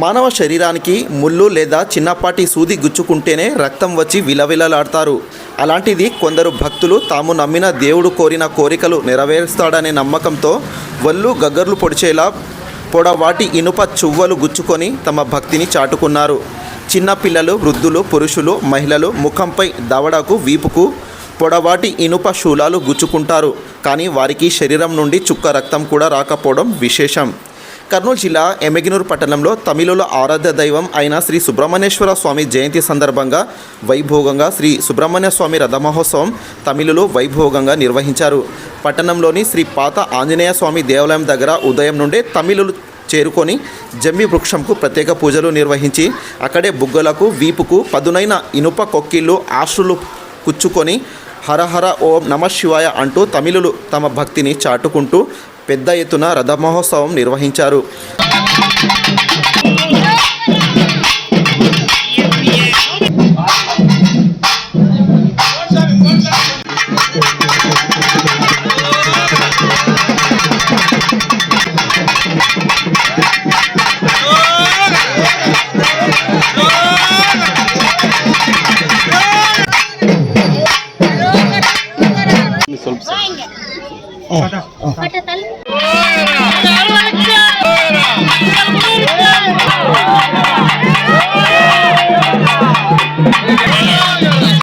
మానవ శరీరానికి ముళ్ళు లేదా చిన్నపాటి సూది గుచ్చుకుంటేనే రక్తం వచ్చి విలవిలలాడతారు. అలాంటిది కొందరు భక్తులు తాము నమ్మిన దేవుడు కోరిన కోరికలు నెరవేరుస్తాడనే నమ్మకంతో ఒళ్ళు గగ్గర్లు పొడిచేలా పొడవాటి ఇనుప చువ్వలు గుచ్చుకొని తమ భక్తిని చాటుకున్నారు. చిన్నపిల్లలు, వృద్ధులు, పురుషులు, మహిళలు ముఖంపై, దవడకు, వీపుకు పొడవాటి ఇనుప శూలాలు గుచ్చుకుంటారు. కానీ వారికి శరీరం నుండి చుక్క రక్తం కూడా రాకపోవడం విశేషం. కర్నూలు జిల్లా ఎమ్మిగనూరు పట్టణంలో తమిళుల ఆరాధ్య దైవం అయిన శ్రీ సుబ్రహ్మణ్యేశ్వర స్వామి జయంతి సందర్భంగా వైభోగంగా శ్రీ సుబ్రహ్మణ్య స్వామి రథమహోత్సవం తమిళులు వైభోగంగా నిర్వహించారు. పట్టణంలోని శ్రీ పాత ఆంజనేయ స్వామి దేవాలయం దగ్గర ఉదయం నుండే తమిళులు చేరుకొని జమ్మి వృక్షంకు ప్రత్యేక పూజలు నిర్వహించి అక్కడే బుగ్గలకు, వీపుకు పదునైన ఇనుప కొక్కిళ్ళు, ఆశ్రులు కుచ్చుకొని హరహర ఓం నమ శివాయ అంటూ తమిళులు తమ భక్తిని చాటుకుంటూ పెద్ద ఎత్తున రథమహోత్సవం నిర్వహించారు.